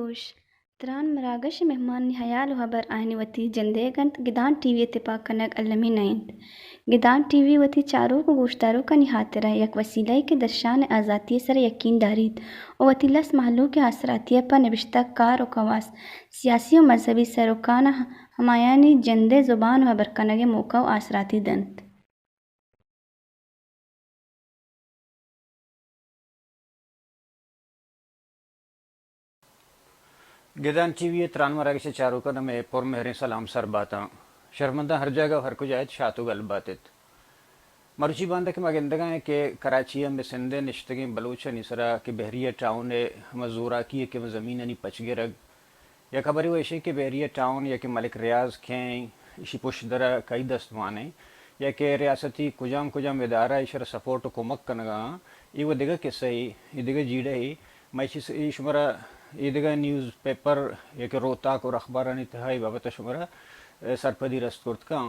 گوش تران مراغش مهمان نهيال وهبر آهني وتي جنديگنت گدان ٹی وی اتفاق کنگ علمی نائند گدان ٹی وی وتی چارو کو گوشتارو کا نہاترہ یک وسیلہ کے درشان آزادی سر یقین دارید او وتی لس محلوں کے اثراتی پر نوشتہ کار و خواص سیاسی و مذہبی سروکان ہمایانی جندے زبان و برکنگ موقع و اثراتی دنت گدان ٹی وی تران مراگش سے چاروں کا میں پر مہریں سلام سر باتا شرمندہ ہر جگہ ہر کو جائے شاتو گل باتت مروچی باندہ کے مگندگاں ہے کہ کراچی میں سندے نشتگیں بلوچ نسرا کہ بحریہ ٹاؤن مزورا کی کہ زمین نی پچ گرگ یا خبری ویشے کہ بحریہ ٹاؤن یا کہ ملک ریاض کھیں اسی پش درہ کئی دستوانے یا کہ ریاستی کجام ادارہ اشرا سپورٹ کمک کنگا یہ وہ دیگا قصہ ہی یہ دیگا جیڑا ہی میں شمرا یہ دیگا نیوز پیپر یا کہ روتاک اور اخبارانی تہائی بابتا شمرا سرپدی رست کرت کاں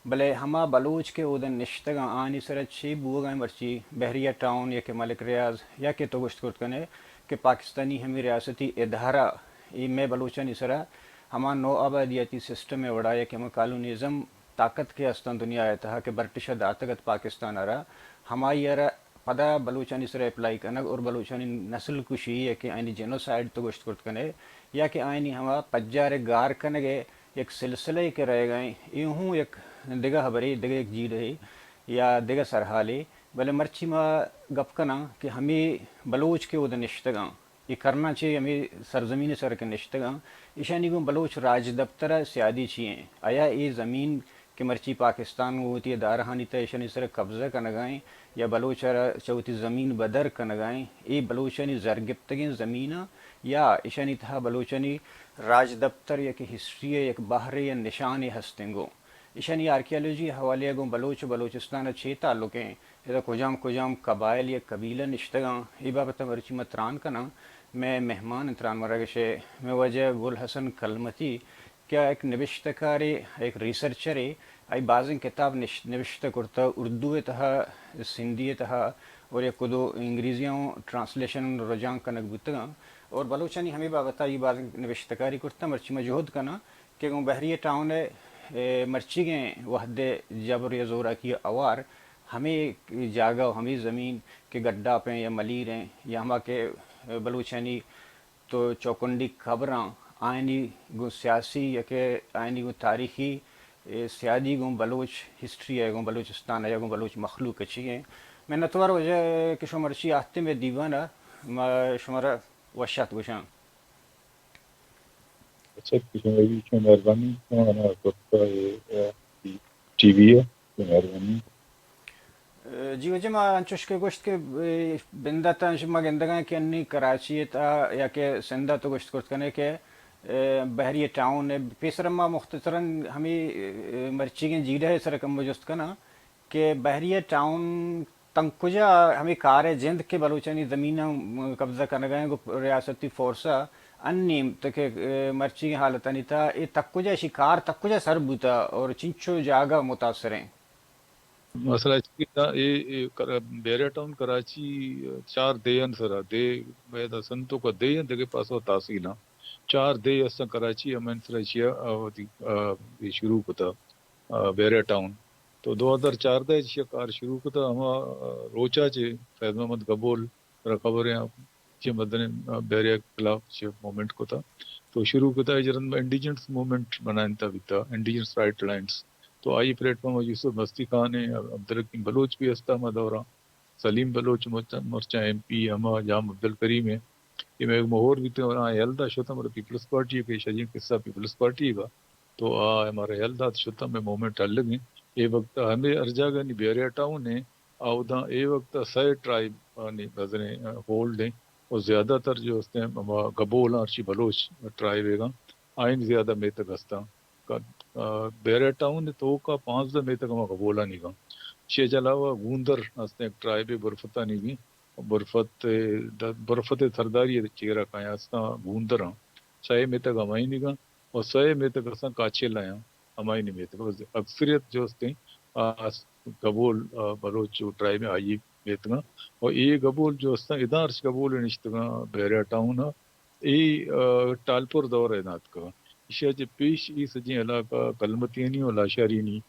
بلے ہما بلوچ کے اودن نشتگاں آنی سرچ چی بوگائیں مرچی بحریہ ٹاؤن یا کہ ملک ریاض یا کہ تو گشت کرت کنے کہ پاکستانی ہمیں ریاستی ادارہ ای میں بلوچانی سرا ہما نو آبادیاتی سسٹم میں وڑا یا کہ ہما کالونیزم طاقت کے استان دنیا آیا تھا کہ برٹش داتگت پاکستان آرہا ہمائی آرہا پدا بلوچانی سر اپلائی کنگ اور بلوچانی نسل کشی یا کہ آئینی جینوسائیڈ تو گشت کرت کنے یا کہ آئینی ہما پجار گار کنگے ایک سلسلہ کے رہ گئے یوں ہوں ایک دیگا حبری دیگا ایک جی رہی یا دیگا سرحالی بلے مرچی ما گپ کنا کہ ہمیں بلوچ کے ود نشتگاں یہ کرنا چاہیے ہمیں سرزمین سر کے نشتگاں ایشانی کو بلوچ راج دفتر سیادی چیئیں آیا یہ زمین کہ مرچی پاکستان وہ ہوتی ہے دارہانی تا ایشانی سر قبضہ کنگائیں یا بلوچ چوتی زمین بدر کنگائیں ای بلوچانی زرگفتگین زمینہ یا ایشانی تہا بلوچانی راج دفتر یا کہ ہسٹری یک باہر یا نشان ہستنگو ایشانی آرکیالوجی حوالے گو بلوچ و بلوچستان چھ تعلقیں یہ کجام قبائل یا قبیلہ نشتگاں ای بابتا مرچی متران کنا میں مہمان انتران مرگشے میں وجہ گل حسن کلمتی کیا ایک نوشتکاری ایک ریسرچر ہے ای بعضیں کتاب نوشتہ کرتا اردو تہا سندھی تہا اور یک کدو انگریزیوں ٹرانسلیشن رجان کنک بودتگاں اور بلوچانی ہمیں بابتا یہ بعض نوشتکاری کرتا مرچی مجہود کنا کہ بحریہ ٹاؤن مرچی گیں وحد جبر یا زورا کی اوار ہمیں جاگا ہمیں زمین کے گڈھا پہ یا ملیر ہیں یا ہما کے بلوچانی تو چوکنڈی خبراں آئینی گو سیاسی یا کہ آئینی گو تاریخی سیادی گو بلوچ ہسٹری ہے گو بلوچستان ہے گو بلوچ مخلوق اچھی ہیں میں نتوار وجہ کہ شمرچی آتے میں دیوانہ شمارا وشات گوشاں اچھا کشمیری کی مہربانی ٹی وی ہے مہربانی جی وجہ ما انچوش کے گوشت کے بندہ تا انشما گندگاں کہ انی کراچی تا یا کہ سندہ تو گوشت کرت کنے کہ بحریہ ٹاؤن پیسرما مختصراً ہمیں مرچی کے جیڑا ہے سرکم وجست کنا کہ بحریہ ٹاؤن تنکجا ہمیں کار جند کے بلوچانی زمینہ قبضہ کنگائیں گو ریاستی فورسا انیم تک مرچی کی حالت نہیں تھا یہ تکجا شکار تکجا سر بوتا اور چنچو جاگا متاثر ہیں مسئلہ یہ بیریا ٹاؤن کراچی 4 دیان سرا دے بیدا سنتو کا دیان دے پاس و تحصیل 4 دے اسا کراچی امن سرچیا شروع کتا بیریا ٹاؤن تو 2004 دا کار شروع کتا ہما روچا چے فیض محمد قبول را خبریں چے مدن بیریا خلاف چے مومنٹ کتا تو شروع کتا جرن میں انڈیجنس مومنٹ بنائنتا بیتا انڈیجنس رائٹ لائنز تو آئی پلیٹ فارم یوسف مستی خان ہے عبدالرحیم بلوچ بھی ہستا مدورہ سلیم بلوچ مرچہ ایم پی ہما جام عبدالکریم ہے یہ میں ایک مہور بھی تو یلدا شوتا میرا پیپلز پارٹی ہے کہ شجین قصہ پیپلز پارٹی کا تو ہمارے ہیلدات شتا میں مومنٹ الگ ہیں یہ وقت ہمیں ارجاگا نی بیریا ٹاؤن ہے آؤدا یہ وقت سائے ٹرائب نی بزنے ہولڈ ہیں اور زیادہ تر جو ہوتے ہیں گبول ارشی بلوچ ٹرائب ہے گا آئین زیادہ میں تک ہستا بیریا ٹاؤن تو کا 5 میں تک ہم گبولا نہیں گا شیج علاوہ گوندر ہستے ایک ٹرائب ہے برفتا نہیں گی برفت سرداری چیرا کا ہستا گوندر ہاں سائے میں تک ہمائی نہیں گا اور سائے میں تک اساں کاچے لایا ہمائی نہیں میں تک اکثریت جو ہستے گبول بلوچ ٹرائب میں آئی میں تک اور یہ گبول جو ہستا ادارش گبول نشتگا بیریا ٹاؤن یہ ٹالپور دور ہے نات کا شاید پیش ای سجی علاقہ کلمتینی اور لاشارینی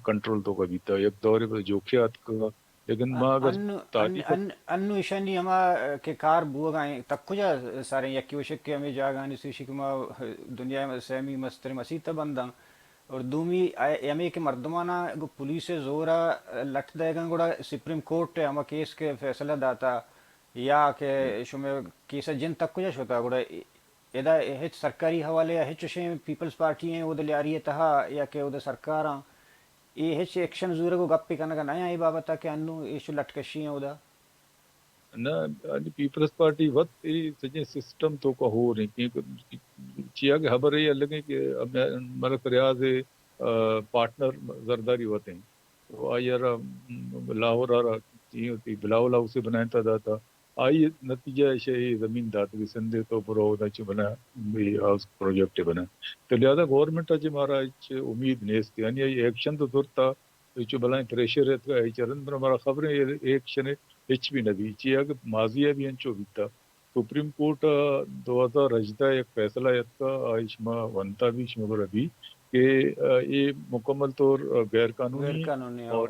کنٹرول تو کبھی تھا ایک دور پر جوکھیات کا لیکن ماں اگر تاریخ انو ایشانی ہما کہ کار بوگائیں تک کجا سارے یکی وشک کے ہمیں جاگانی سوشی کما دنیا میں سیمی مستر مسیح بندہ اور دومی امی کے مردمانہ گو پولیس زورا لٹ دے گا گوڑا سپریم کورٹ ہما کیس کے فیصلہ داتا یا کہ شمع کیسا جن تک کجا شوتا گوڑا ادا ہچ سرکاری حوالے ہچ شیں پیپلز پارٹی ہیں وہ دلیاری ہے تہا یا کہ وہ سرکاراں یہ ہچ ایکشن زور کو گپ پی کرنا کا نیا یہ بابتا کہ انو ایشو لٹکشی ہیں ادا نہ پیپلز پارٹی وقت یہ سجے سسٹم تو کا ہو رہی چیا کہ خبر یہ الگ ہے کہ ملک ریاض پارٹنر زرداری ہوتے ہیں تو آئی لاہور بلاؤ لاؤ سے بنایا تھا آئی نتیجہ ہے زمین دات بھی سندھ تو پرو بنا ہاؤس پروجیکٹ بنا تو لہذا گورنمنٹ اچ ہمارا امید نیست یعنی ایکشن تو ضرورت جو بلائیں پریشر ہے چرن پر ہمارا خبریں ایکشن ایچ بھی نبی چیا کہ ماضیہ بھی انچو بیتا سپریم کورٹ 2018 ایک فیصلہ کا آئشما ونتا بھی شمگر ابھی کہ یہ مکمل طور غیر غیر قانونی قانونی اور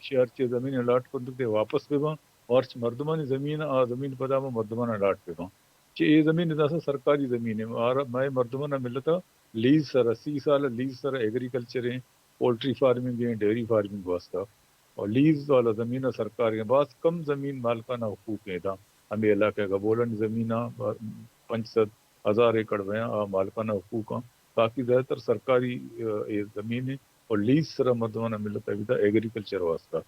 شہر چی زمین الاٹ کر دے واپس پہ وہاں اور مردمانی زمین زمین پدا میں مردمان الاٹ پہ وہاں یہ زمین ادا سرکاری زمین ہے میں مردمانہ ملتا لیز سر 80 سال لیز سر ایگریکلچر ہیں پولٹری فارمنگ ہیں ڈیری فارمنگ واسطہ اور لیز والا زمین سرکار کے بعض کم زمین مالکانہ حقوق ہیں تھا ہمیں علاقے کا بولن زمین 500,000 ایکڑ میں مالکانہ حقوق ہیں باقی زیادہ تر سرکاری زمین ہے اور لیز سر مردمانہ ملتا ہے ایگریکلچر واسطہ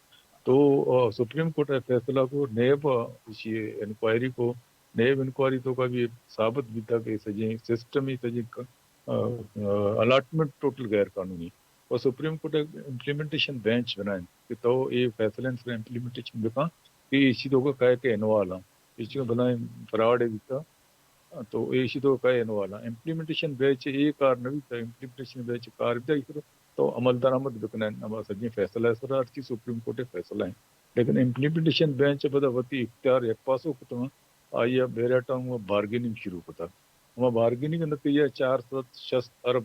تو سپریم کورٹ فیصلہ کو نیب انکوائری کو نیب انکوائری تو کا بھی ثابت بھی تھا کہ سجے سسٹم ہی سجے الاٹمنٹ ٹوٹل غیر قانونی اور سپریم کورٹ امپلیمنٹیشن بینچ بنائیں کہ تو یہ فیصلے سے امپلیمنٹیشن بکا کہ اسی تو کا کہ انوالا اسی کو بنائیں فراڈ ہے دیتا تو اسی تو کا انوالا امپلیمنٹیشن بینچ یہ کار نہ تھا امپلیمنٹیشن بینچ کار بھی تو عمل درآمد بکنا ہے سجی فیصلہ ہے سر ہر سپریم کورٹ فیصلہ ہے لیکن امپلیمنٹیشن بینچ پتہ وتی اختیار ایک پاسو کتوں آئیے بیریا ٹاؤن بارگیننگ شروع ہوتا وہاں بارگیننگ کا نتیجہ 460 ارب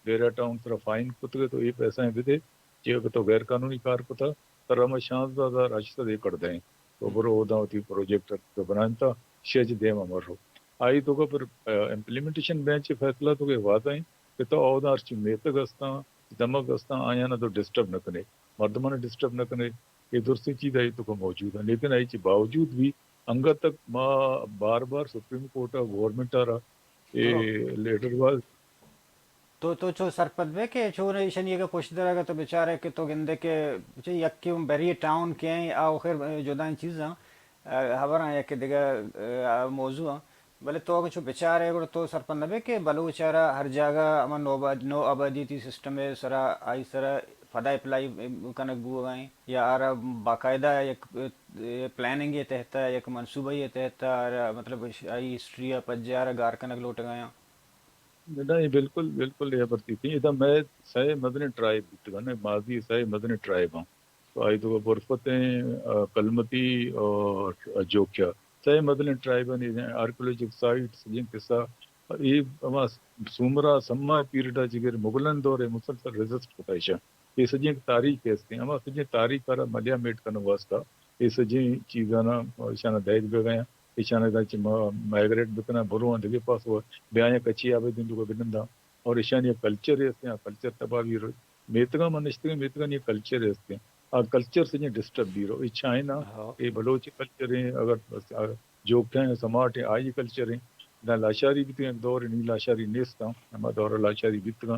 بیریا ٹاؤن طرف فائن کتے تو یہ پیسہ دے جی تو غیر قانونی کار پتہ تر ہم 60,000 ایکڑ دیں تو برو ہوتا ہوتی پروجیکٹ تو بنانا تھا شیج دیم امر ہو آئی تو کا پھر امپلیمنٹیشن بینچ فیصلہ تو کہ واضح ہے کہ تو عہدار چی میتک ہستا دمک ہستا آیا نہ تو ڈسٹرب نہ کرے مردمان ڈسٹرب نہ کرے یہ درستی چیز آئی تو موجود ہے لیکن آئی چی باوجود بھی انگا تک ماں بار بار سپریم کورٹ گورنمنٹ آ رہا یہ لیٹر واز تو چو سرپد بے کہ چو ایشن یہ کہ پوچھ درا گا تو بیچارے کہ تو گندے کے یک کیوں بیری ٹاؤن کے ہیں آو خیر جدا چیزاں خبر ہیں یک دیگا موضوع ہیں بلے تو چو بیچارے گڑ تو سرپد نہ بے کہ بلو بیچارہ ہر جگہ اما نو آبادیتی سسٹم ہے سرا آئی سرا فدا اپلائی کنک بو گئیں یا آرا باقاعدہ یک پلاننگ یہ تحتا یک منصوبہ یہ تحتا مطلب آئی ہسٹری پجارہ گار کنک لوٹ گیا نہیں بالکل بالکل یہ برتی تھی ادھا میں سائے مدنی ٹرائب اتگانے ماضی سائے مدنی ٹرائب ہوں تو آئی تو برفتیں کلمتی اور جوکیا سائے مدنی ٹرائب ہیں آرکولوجک سائٹس جن قصہ یہ اما سومرا سما پیریڈا جگر مغلن دور مسلسل ریزسٹ ہوتا ہے یہ سجی تاریخ ہے اما سجی تاریخ کرا ملیا میٹ کرنے واسطہ یہ سجی چیزانا اشانہ دہج بے گیا اشانہ دا مائگریٹ بکنا برو دگے پاس ہوا بیاں کچی آبادی جو بنندا اور ایشان یہ کلچر ہے کلچر تباہی میتگا منشتگا میتگا یہ کلچر ہے کلچر سے ڈسٹرب بھی رہو اچھا ہے نا یہ بلوچ کلچر ہیں اگر جو ہیں سماٹ ہے آئی کلچر ہیں نہ لاشاری بھی ایک دور نہیں لاشاری نیستا ہما دور لاشاری بیتگا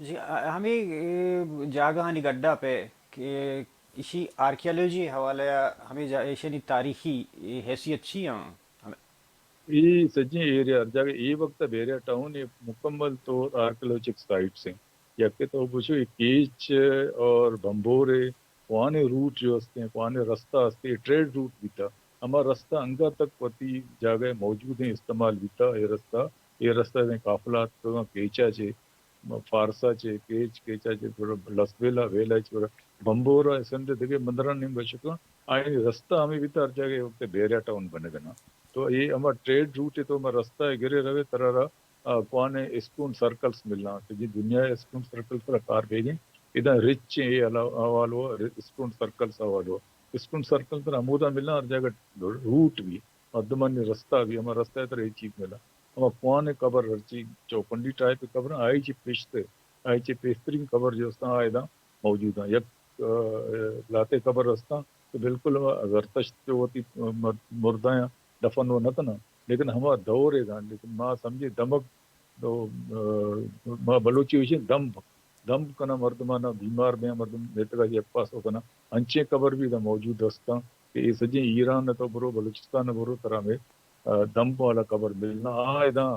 جی ہمیں جاگہ ہنی گڈا پہ کہ اسی آرکیالوجی حوالے ہمیں ایشینی تاریخی حیثیت چی ہم یہ سجی ایریا ہر جگہ یہ وقت بیریا ٹاؤن یہ مکمل طور آرکیولوجک سائٹس ہیں یا کہ تو بچو یہ کیچ اور بمبورے پوانے روٹ جو ہستے ہیں پوانے رستہ ہستے ٹریڈ روٹ بھی تھا ہمارا رستہ انگا تک وتی جگہ موجود ہیں استعمال بھی تھا یہ رستہ دیں قافلات تو کیچا چے فارسا چے کیچا چے لسبیلا ویلا چے بمبورا سندھ دگے مندران نہیں بچکا آئیں رستہ ہمیں بھی تھا ہر جگہ وقت بیریا ٹاؤن بنے گنا تو یہ ہمارا ٹریڈ روٹ ہے تو ہمارا رستہ ہے گرے رہے ترارا کوانے اسپون سرکلس ملنا کہ جی دنیا اسپون سرکل پر کار بھیجیں ادھر رچ یہ حوال ہوا اسپون سرکلس حوال ہوا اسپون سرکل پر عمودہ ملنا ہر جگہ روٹ بھی مدمانی رستہ بھی ہمارا رستہ ہے تو یہ چیز ملا ہمارا کوانے قبر ہر چیز چوکنڈی ٹائپ قبر آئی چی پشتے آئی چی بہترین قبر جو ہستا آئے دا موجود ہیں یک لاتے قبر ہستا تو بالکل زرتشت جو ہوتی مردہ دفن وہ نہ تھا نا لیکن ہمارا دور ہے گا لیکن ماں سمجھے دمک تو ماں بلوچی ہوئی دم کنا مردمانہ بیمار میں مردم بیتگا جی پاس ہو کنا انچے قبر بھی دا موجود ہستا کہ یہ سجے ایران نہ تو برو بلوچستان نہ برو طرح میں دم والا قبر ملنا آئے دا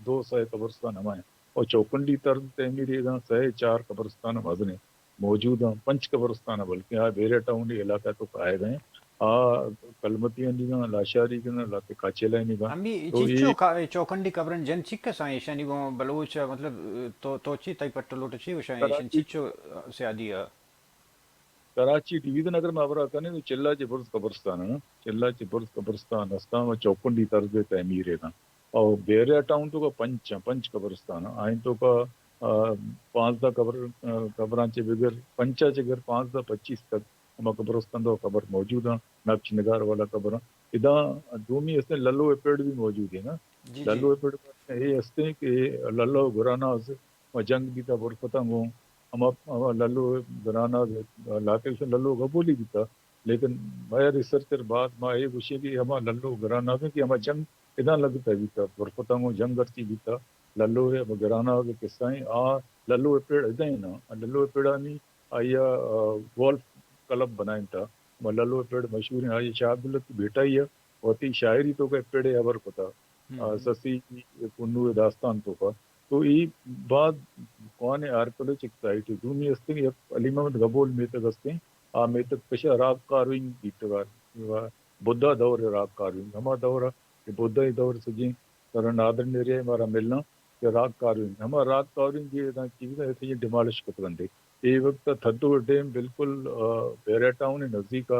200 قبرستان ہمائیں اور چوکنڈی طرز تعمیری دا 4 قبرستان ہم موجود ہیں 5 قبرستان بلکہ آئے بیرے ٹاؤن علاقہ تو آئے گئے کلمتی نگا لاشاری گنا لاتے کاچیلا نگا ہمیں تو یہ چیچو چوکنڈی قبرن جن چکا سائیں ایشانی وہ بلوچ مطلب تو چی تائی پٹلوٹ چی وشائیں ایشن کراچی چیچو سے آدھی کراچی ڈویژن اگر میں ابرا کرنے تو چلا چے برز قبرستان ہے نا چلا چے برز قبرستان ہستا میں چوکنڈی طرز تعمیر ہے نا اور بیریا ٹاؤن تو کا پنچ قبرستان آئیں تو کا 15 قبران چے بغیر پنچا چے گر 15 25 تک ہم قبرستان دو قبر موجود ہیں نقش نگار والا قبر ادا دومی اس نے للو اپیڑ بھی موجود ہے نا جی جی للو اپیڑ یہ ہستے ہیں کہ للو گرانا سے جنگ بھی تھا برفتنگ ہوں ہم للو گرانا لاتے سے للو قبولی بھی تھا لیکن میں ریسرچر بعد میں یہ گوشے کہ ہما للو گرانا سے کہ ہما جنگ ادا لگتا بھی تھا برفتنگ ہوں جنگ ارچی بھی تھا للو ہے گرانا کے قصائیں للو اپیڑ ادا ہی نا للو اپیڑا نہیں آیا گولف کلب بنائیں تھا للو پیڑ مشہور ہیں شاہ عبداللہ کی بیٹا ہی ہے ہوتی شاعری تو کا پیڑے ابر کو تھا سسی کنو داستان تو کا تو یہ بعد کون آرکیولوجک سائٹ ہے دومی ہستے علی محمد غبول میں تک ہستے میں تک کشا راگ کاروئنگ بیتگار بدھا دور ہے راگ کاروئنگ ہما دور ہے بدھا ہی دور سجیں کرن آدر نے ہمارا ملنا کہ راگ کاروئنگ ہما راگ کاروئنگ یہ چیز ہے ڈیمالش کت بندے یہ وقت تھدو ڈیم بالکل بیریا ٹاؤن نزدیک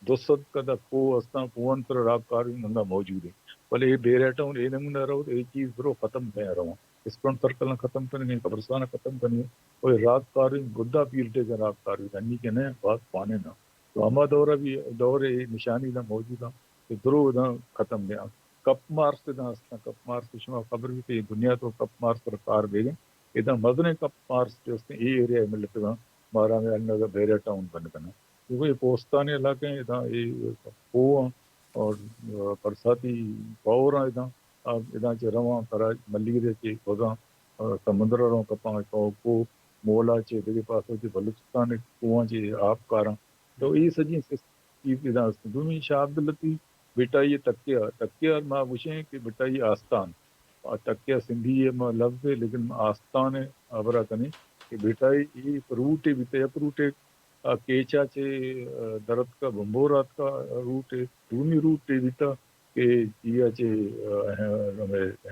دوست کا کو استا کوون پر راگ کاروئنگ ہنگا موجود ہے بھلے یہ بیریا ٹاؤن یہ نمونہ رہو تو یہ چیز برو ختم نہیں رہا اسپن سرکل ختم کریں قبرستان ختم کریں اور راگ کاروئنگ بدھا پیلٹے کا راگ کاروئنگ انی کے نئے بات پانے نہ تو ہما دورہ بھی دور نشانی نہ موجود کہ درو نہ ختم نہ کپ مارس نہ استا کپ مارس شما خبر بھی کہ دنیا تو کپ مارس پر کار بھیجیں ادھر مدن کپ مارس جو اس نے یہ ایریا میں لگتا مارا میں انگا بیریا ٹاؤن بن گنا کیونکہ یہ پوستانی علاقے ہیں ادھر یہ پو اور برساتی پاور ادھر ادھر چے رواں کراچ ملیرے چے وزاں سمندر رو کپاں کو مولا چے دے پاس چے بلوچستان کنواں چے آپ کاراں تو یہ سجی چیز ادھر دومی شاہ عبداللطیف بٹائی تکیہ ماں وشیں کہ بٹائی آستان تکیہ سندھی ہے لفظ ہے لیکن آستان ہے ابرا کنے کہ بٹائی ایک روٹ ہے بیتا یک روٹ ہے کیچا چے درد کا بمبورات کا روٹ ہے دومی روٹ ہے بیتا کہ چیا چے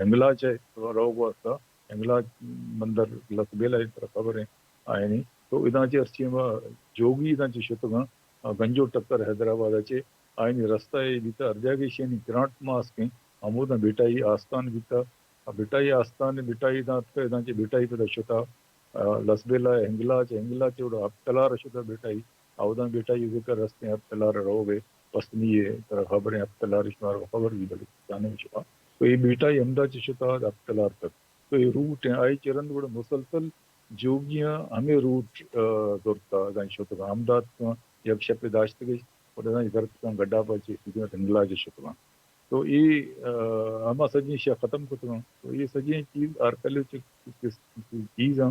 ہنگلا چے رو واسطہ ہنگلا مندر لسبیلا اس طرح خبر ہے آئے نہیں تو ادھا چے ارچی میں جوگی ادھا چے شتگاں گنجو ٹکر حیدرآباد چے آئے نہیں رستہ ہے بیتا ارجاگی شینی گرانٹ ماسک ہیں ہمودہ بیٹائی آستان بیتا بیٹائی آستان بیٹائی ادھا چے بیٹائی پہ شتا لسبیلا ہنگلا چے وڑا ابتلا رشدہ بیٹائی آوداں بیٹائی ذکر رستے ہیں ابتلا رو گے پسنی ہے طرح خبریں ابتلا رشمار خبر بھی بلے جانے میں شفا تو یہ بیٹائی امدہ چے شتا ابتلا تک تو یہ روٹ ہیں آئی چرند وڑا مسلسل جوگیاں ہمیں روٹ دورتا ادھا شتا امداد کا یک شپ داشت گئی اور ادھا ادھر کا گڈا پر چے ہنگلا چے شتا تو یہ ہما سجی شاہ ختم کتنا تو یہ سجی چیز آرکیولوجک چیز ہیں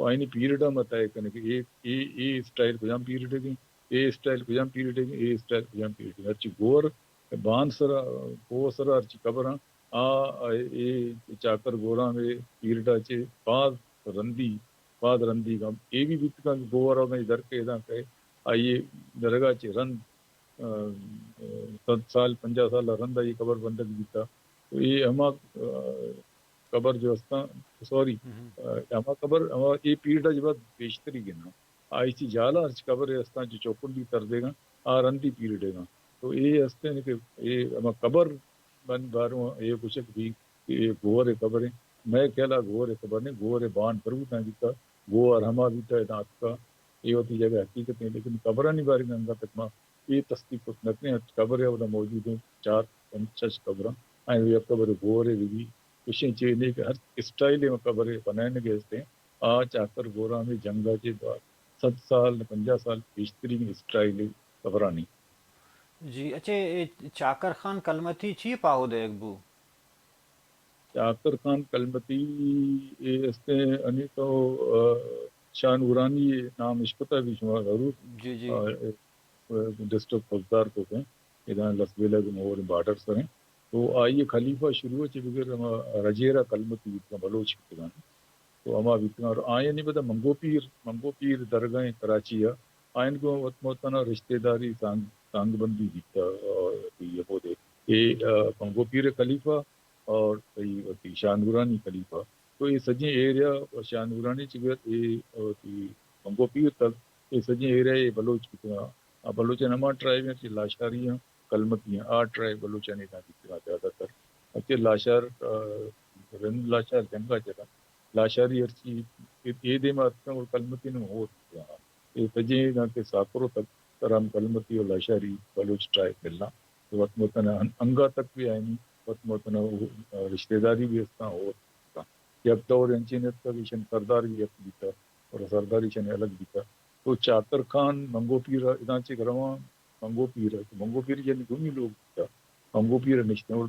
تو آئینی پیریڈ میں طے کرنے کہ اے اسٹائل کجام پیریڈ ہے اے اسٹائل کجام پیریڈ ہے اے اسٹائل کجام پیریڈ ہے ہرچی گور بان سرا گو سرا ہرچی قبر اے چاکر گورا میں پیریڈ چے بعد رندی کا اے بھی بیت کا گورا میں در کے ادا کہ آئیے درگاہ چے رند 7 سال 50 سال رند آئی قبر بندک بیتا تو یہ ہما قبر جو ہستا سوری ہما قبر ہما یہ پیریڈ جو بعد بیشتری گنا آئی چی جالا ہرچ قبر ہستا جو چوکن بھی کر دے گا رندی پیریڈ ہے گا تو یہ ہستے ہیں کہ یہ ہما قبر بن باروں یہ کچھ بھی یہ گور قبر ہے میں کہلا گور قبر نہیں گور بان پرو تھا جتا گو اور ہما بھی تھا دانت کا یہ ہوتی جگہ حقیقت ہے لیکن قبر نہیں باری گنگا تک ماں یہ تصدیق کچھ نکنے قبر ہے وہ موجود ہیں 4-5 قبر یہ قبر گور ہے بھی کچھ چیزیں کہ ہر اسٹائل میں قبر بنائنے کے ہستے ہیں چاکر گورا میں جنگا کے بعد 7 سال 50 سال بیشتری میں اسٹائل قبرانی جی اچھا چاکر خان کلمتی چی پاہو دے ایک بو چاکر خان کلمتی یہ ہستے انی تو شاہ نورانی نام اشپتا بھی شما ضرور جی جی ڈسٹرکٹ فوجدار کو کہیں ادھر لسبیلہ کے مور بارڈر سر ہیں تو آئیے خلیفہ شروع چی بگر رجیرہ کلمتی بیتنا بلوچ بیتنا تو اما بیتنا اور آئین نہیں پتا منگو پیر درگاہیں کراچی ہے آئین کو وطموتنا رشتہ داری سانگ بندی بیتا اور یہ ہو دے یہ منگو پیر خلیفہ اور شاہ نورانی خلیفہ تو یہ سجیں ایریا شاہ نورانی چگر یہ منگو پیر تک یہ سجیں ایریا یہ بلوچ بیتنا بلوچ نما ٹرائب ہیں لاشاری ہیں کلمتی ہیں ٹرائب بلوچانی بیتنا زیادہ تر اچھے لاشار رند لاشار جنگا جگہ لاشاری ہرچی یہ دے میں آتا اور کلمتی نے ہو یہ سجیں کے ساکروں تک تر ہم کلمتی اور لاشاری بلوچ ٹرائب ملنا تو وقت موتنا انگا تک بھی آئیں وقت موتنا رشتہ داری بھی اس طرح ہو یک دور انچینت کا بھی شن سردار بھی یک بیتا اور سرداری شن الگ بیتا تو چاکر خان منگو پیر ادانچے گرواں منگو پیر یعنی دونی لوگ بیتا منگو پیر نشتے اور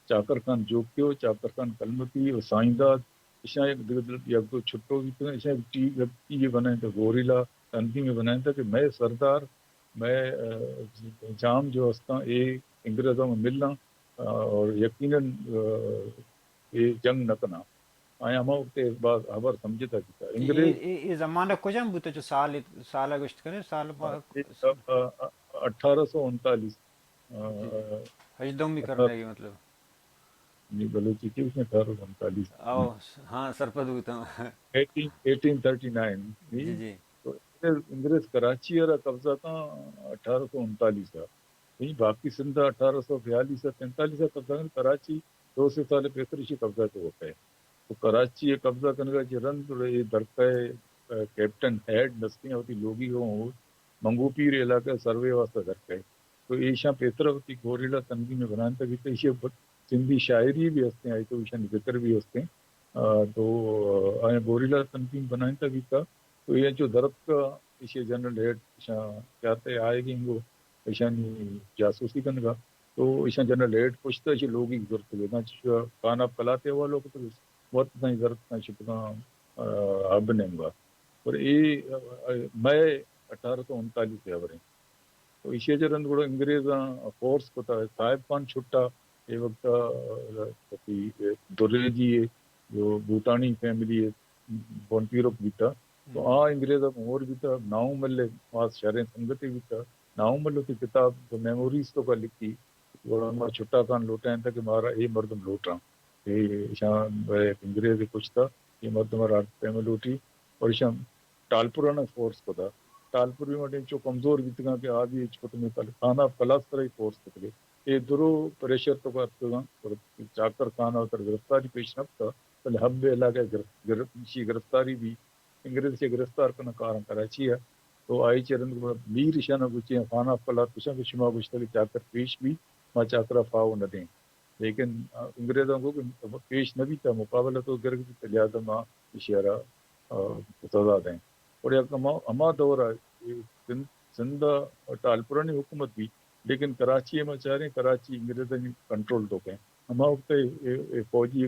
چاکر خان جو کیو چاکر خان کلمتی اور سائنداد اشاں یک دو چھٹو بھی تو اشاں یہ بنائیں تھا گوریلا تنظیم میں بنائیں تھا کہ میں سردار میں جام جو ہستا یہ انگریزوں میں ملنا اور یقیناً یہ جنگ نہ کرنا آیا ہم کے بعد خبر سمجھتا کیا انگریز یہ زمانہ کجم بوتے جو سال گشت کرے سال 1839 ہجدم بھی کرنے کی مطلب نہیں بلوچی کی اس نے 1839 او ہاں سرپد ہوتا 1839 جی جی تو انگریز کراچی اور قبضہ تھا 1839 کا باقی سندھ 1842 سے 43 کا قبضہ کراچی 2 سال 35 قبضہ تو ہوتا ہے تو کراچی یہ قبضہ کرنے کا جرند یہ درکہ کیپٹن ہیڈ نسلیاں ہوتی لوگی ہوں منگو پیر علاقہ سروے واسطہ درکہ تو ایشاں پیترہ ہوتی گوریلا تنگی میں بنانے تک تو ایشے سندھی شاعری بھی ہستے ہیں تو ایشاں ذکر بھی ہستے ہیں تو آیا گوریلا تنظیم بنائیں تک کا تو یہ جو درخت کا ایشے جنرل ہیڈ ایشاں کہتے آئے گی وہ ایشانی جاسوسی کرنے کا تو ایشاں جنرل ہیڈ پوچھتا ہے لوگ ہی ضرورت ہے کانا پلاتے ہوا لوگ تو بہت نہیں ضرورت نہیں چھپنا اب نہیں گا اور یہ میں 1839 سے آوریں تو ایشے جرند گڑا انگریزاں فورس کو تھا صاحب خان چھٹا یہ وقت درے جی جو بوٹانی فیملی ہے بونپیرو بھی تھا تو انگریزاں اور بھی تھا ناؤ ملے پاس شہریں سنگتی بھی تھا ناؤ ملو کی کتاب جو میموریز تو کا لکھی وہ چھٹا خان لوٹائیں تھا کہ مارا یہ مردم لوٹ رہا یہ شام انگریز کچھ تھا یہ مردم رات میں لوٹی اور شام ٹالپورانہ فورس کو تھا ٹالپوری میں جو کمزور بھی تھا کہ آدھی چھوٹ میں کھانا پلاس طرح فورس تھے یہ درو پریشر تو کرتا اور چاکر خان اور گرفتاری پیش نہ تھا پہلے حب علاقہ گرفتاری بھی انگریز سے گرفتار کرنا کارن کراچی ہے تو آئی چرند میر شاہ نہ گچے خانہ پلا کچھ شما گچتا کہ چاکر پیش بھی ماں چاکرا فاؤ نہ دیں لیکن انگریزوں کو پیش نہ بھی تھا مقابلہ تو گر بھی لہٰذا ماں اشارہ سزا دیں اور ہما دور سندھ ٹالپورانی حکومت بھی لیکن کراچی میں چاہ رہے ہیں کراچی انگریزوں کنٹرول تو کہیں ہما وقت فوجی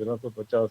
1350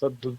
7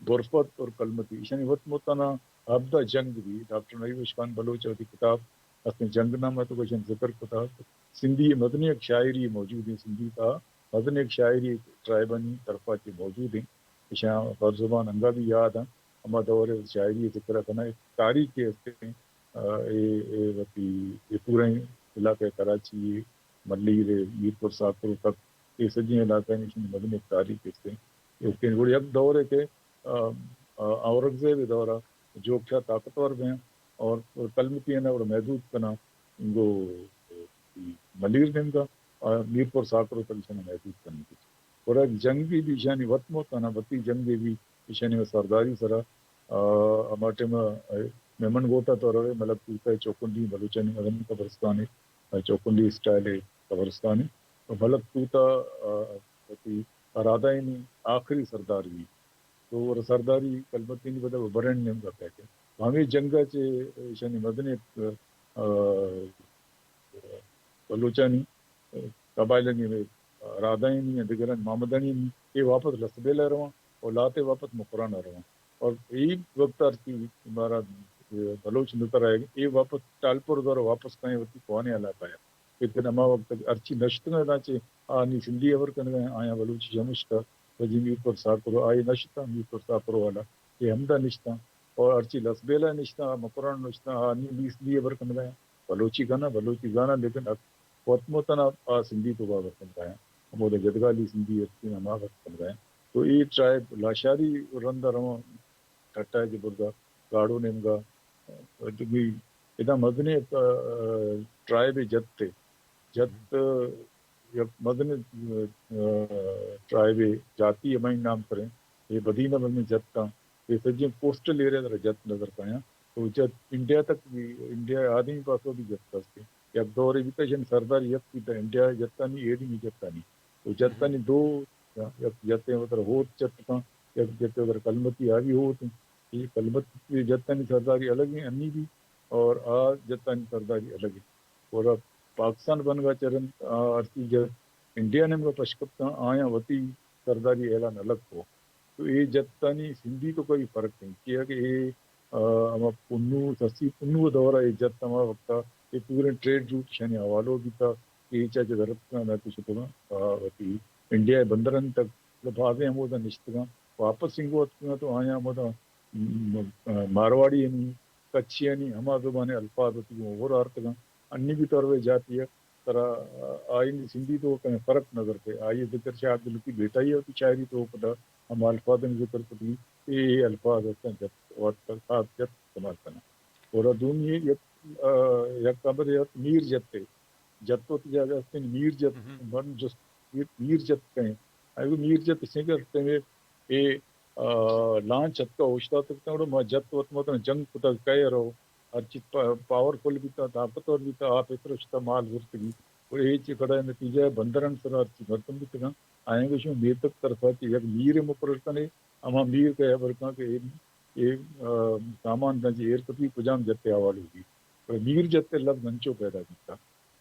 غرفت اور کلمتی ایشانی وقت موتانا ابدا جنگ بھی ڈاکٹر نعیب خان بلوچ کی کتاب اپنے جنگ نامہ تو کچھ ذکر کتا سندھی مدنی ایک شاعری موجود ہے سندھی کا مدنی ایک شاعری ٹرائبانی طرفہ کے موجود ہیں ایشاں ہر زبان انگا بھی یاد ہیں اما دور شاعری ذکر کرنا تاریخ کے پورے علاقے کراچی ملی میرپور ساکرو تک یہ سجی علاقے مدنی تاریخ کے وہ یک دور ہے کہ اورنگزیب دورہ جو کیا طاقتور ہیں اور کلمتی ہے نا اور محدود کنا وہ ملیر دن کا اور میرپور ساکرو تک ایشانی محدود کرنے کی اور ایک جنگی بھی ایشانی وط موتانا وطی جنگی بھی ایشانی میں سرداری سرا ہمارے میمن گوٹا تو روے ملک پوتا ہے چوکنڈی بلوچانی مدنی قبرستان ہے چوکنڈی اسٹائل ہے قبرستان ہے اور ملک پوتا ارادہ نہیں آخری سردار بھی تو وہ سرداری کلمتی نہیں بتا وہ برنڈ نیم کا کہتے ہیں ہمیں جنگا چے شانی مدنی بلوچانی قبائلنی میں ارادہ نہیں دیگران محمدانی نہیں یہ واپس لسبیلہ رواں اور لاتے واپس مقرانہ رواں اور یہی وقت آرتی ہمارا بلوچ نکر آئے گا یہ واپس ٹالپور دور واپس کہیں ہوتی کوانے علاقہ ہے لیکن اما وقت ارچی نشت میں ناچے آنی سندھی اور کن گئے آیا بلوچ جمشتا وجی میر پر ساکرو آئی نشتا میر پر ساکرو والا یہ ہمدہ نشتا اور ارچی لسبیلا نشتا مقران نشتا آنی بیس دی اور کن گئے بلوچی گانا بلوچی گانا لیکن وطموتنا سندھی تو بابر کن گئے ہمو دے جدگالی سندھی ارچی نما وقت کن گئے تو یہ ٹرائب لاشاری رندہ رواں ٹھٹا ہے کہ بردہ گاڑو نمگا بھی ادھا مدنی ٹرائب جت تھے جت مدنی ٹرائب جاتی امائن نام کریں یہ بدینہ مدنی جت کا یہ سجیں کوسٹل ایریا در جت نظر پایا تو جت انڈیا تک بھی انڈیا آدمی پاسوں بھی جت کرتے یک دور ایجوکیشن سردار یک کی تا انڈیا جتا نہیں ایڈی نہیں جتا نہیں تو جتا نہیں دو یک جتے ادھر ہوت جت کا یک جتے ادھر کلمتی آگی ہوت یہ کلمتی جتا نہیں سرداری الگ ہیں انی بھی اور جتا نہیں سرداری الگ ہے اور اب پاکستان بن گا چرن ارتی جت انڈیا نے میں پشکپتا آیا وطی سرداری اعلان الگ ہو تو یہ جتانی سندھی تو کوئی فرق نہیں کیا کہ یہ ہم پنو سسی پنو دورہ یہ جت ہما وقتا یہ پورے ٹریڈ روٹ شانی حوالوں بھی تھا یہ چاچے درخت کا نہ کچھ وطی انڈیا بندرن تک لفاظیں ہم ہوتا نشتگاں واپس سنگو تو آیا ہم ہوتا مارواڑی نہیں کچھی نہیں ہما زبان الفاظ ہوتی ہیں اور آرتگاں انی بھی طور پہ جاتی ہے طرح آئین سندھی تو کہیں فرق نظر پہ آئیے ذکر شاید دل کی بیٹا ہی ہوتی شاعری تو پتا ہم الفاظ میں ذکر پتی یہ الفاظ ہوتے ہیں جب اور ساتھ جب استعمال کرنا اور دون یہ یک قبر میر جت تھے جت تو تجا میر جت من جو میر جت کہیں آئے میر جت اسے کرتے ہیں یہ لان چت کا ہوشتا تک ما جت وقت مطلب جنگ پتا کہہ رہو ہر چیز پاورفل بھی تھا طاقتور بھی تھا آپ اتنا مال ورتگی اور یہ چیز کڑا نتیجہ ہے بندرن سر ہر چیز برتن بھی تھا آئیں گے شو میر تک طرفہ کہ یک میر مقرر کرنے اما میر کہہ برکاں کہ یہ سامان کا جی ایئر کپی پجام جتے حوالے ہوگی اور میر جتے لفظ منچو پیدا کیتا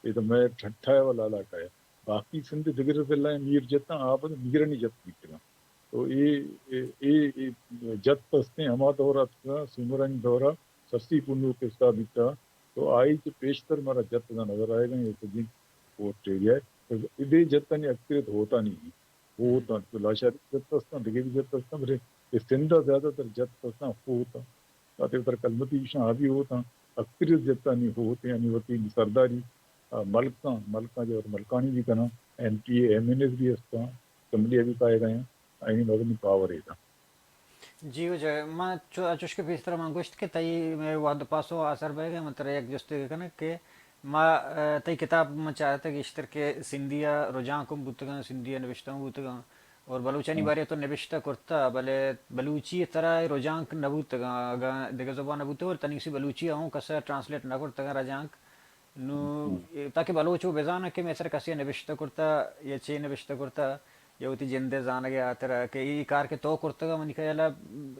یہ تو میں ٹھٹھا ہے والا علاقہ ہے باقی سندھ دگر اللہ میر جتا آپ میرنی جت بھی تھا تو یہ جت پستے ہما دورہ تھا سمرنگ دورہ سستی پنو کے ساتھ بیتا تو آئی کہ پیشتر مارا جت کا نظر آئے گا یہ تو وہ آسٹریلیا ہے ادھے جت نہیں اکثریت ہوتا نہیں وہ ہوتا تو لاشاری جت پستا دگری جت پستا میرے سندھا زیادہ تر جت پستا وہ ہوتا تاکہ ادھر کلمتی شاہ بھی ہوتا اکثریت جتا نہیں ہوتے یعنی ہوتی سرداری ملکاں جو ملکانی بھی کنا M P A M N S بھی ہستا اسمبلی بھی پائے گئے ہیں آئین مدنی پاور ہے جی وجہ ماں چوش کے پیس طرح ماں گوشت کے تئی میں واد پاسو اثر بہ گئے مطلب ایک جست کنا کہ ماں تئی کتاب میں چاہتا کہ اشتر کے سندھیا رجاں کم بوتگاں سندھیا نوشتاں بوتگاں اور بلوچانی بارے تو نوشتہ کرتا بلے بلوچی طرح رجانک نبوتگاں اگر دیگر زبان نبوتے اور تنیسی بلوچی ہوں کسا ٹرانسلیٹ نہ کرتا رجانک نو تاکہ بلوچو بزانا کہ میں سر کسی نوشتہ کرتا یا چے نوشتہ کرتا یا ہوتی جندے زانا گیا طرح کہ یہ کار کے تو کرتا گا منی کہلا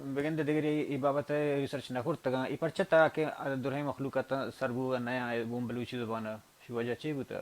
بگند دیگر یہ بابت ریسرچ نہ کرتا گا یہ پرچتا کہ درہ مخلوقات سربو نیا بوم بلوچی زبانہ شو وجہ چی بوتا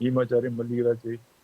ಈ ಮಾಚಾರಿ ಮಲ್ಲಿರಾಚೆ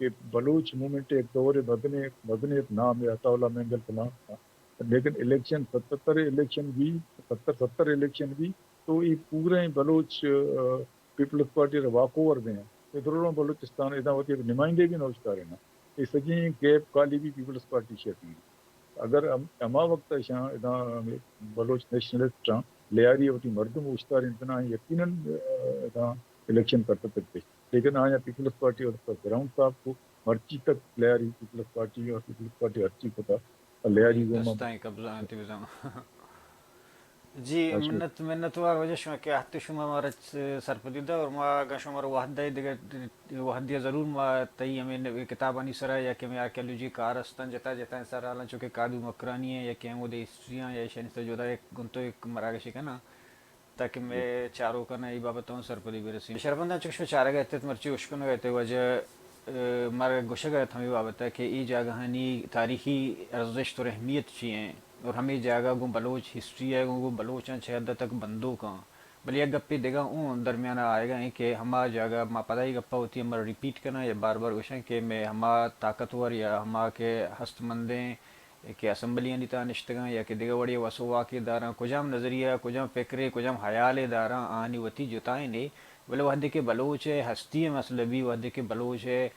کہ بلوچ موومنٹ ایک دور مدنیت نام ہے عطا اللہ مینگل فلاں تھا، لیکن الیکشن 77 الیکشن بھی 70 الیکشن بھی تو یہ پورے Baloch Peoples Party walk over میں ہیں ادھر بلوچستان ادا ہوتی ہے نمائندے بھی نوشتار ہیں نا یہ سجی گیپ کالی بھی پیپلز پارٹی شہری اگر اما وقت شاہ ادا بلوچ نیشنلسٹ لیاری ہوتی مردم اشتار اتنا یقیناً ادا الیکشن کرتے تھے لیکن آیا پیپلز پارٹی اور گراؤنڈ صاحب کو مرچی تک لیاری پیپلز پارٹی اور پیپلز پارٹی ہرچی کو تھا لیاری وہ دستائیں قبضہ انتی بزام جی منت وار وجہ شما کہ حتی شما مارا سرپدیدہ اور ما اگا شما رو وحدہ دیگر وحدیہ ضرور ما تئی ہمیں کتابانی سرا یا کہ میں آکلو جی کارستان جتا جتا سر حالاں چونکہ کادو مکرانی ہے یا کہ وہ دے ہسٹریاں یا شنیستا جو دا ایک گنتو ایک مراگشی کا نا تاکہ میں چاروں کا نا ای بابتوں سرپدی برسی شرفندہ چکش چارہ گئے تھے مرچی اشکنو گئے تھے وجہ مارا گوشہ گئے تھا ہمیں بابتا کہ ای جاگہانی تاریخی ارزش اور اہمیت چیئیں اور ہمیں جاگہ گو بلوچ ہسٹری ہے گو بلوچاں چھ حد تک بندوں کا بل یک گپی دیگا اون درمیانہ آئے گا کہ ہما جاگہ ما پتہ ہی گپا ہوتی ہے ہمارا ریپیٹ کرنا یا بار بار گوشیں کہ میں ہما طاقتور یا ہما کے ہست مندیں کہ اسمبلیاں نیتا نشتگاں یا کہ دیگا وڑی واسو واقع داراں کجام نظریہ کجام فکرے کجام خیال داراں آنی وتی جتائیں نے بلے وحدے کے بلوچ ہے ہستی مسئلہ بھی وحدے کے بلوچ ہے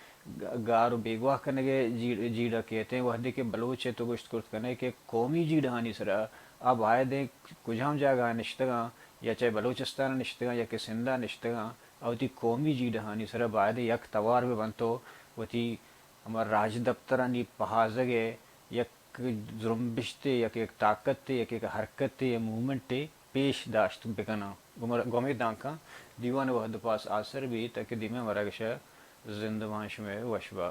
گار و بیگواہ کرنے کے جیڑا کہتے ہیں وحدے کے بلوچ ہے تو گشت کرت کرنے کے قومی جیڑا ہانی سرا اب آئے دیں کجام جاگہ نشتگاں یا چاہے بلوچستان نشتگاں یا کہ سندھا نشتگاں اور تی قومی جیڑا ہانی سرا باید یک توار بھی بنتو وہ تی ہمارا راج دفترانی پہازگے یک زرمبشتے یا کہ ایک طاقت تے یا کہ ایک حرکت تے یا مومنٹ تے پیش داشت بکنا گومی دانکا دیوان وحد پاس آثر بھی تاکہ دیمیں مراگشہ زندوانش میں وشبہ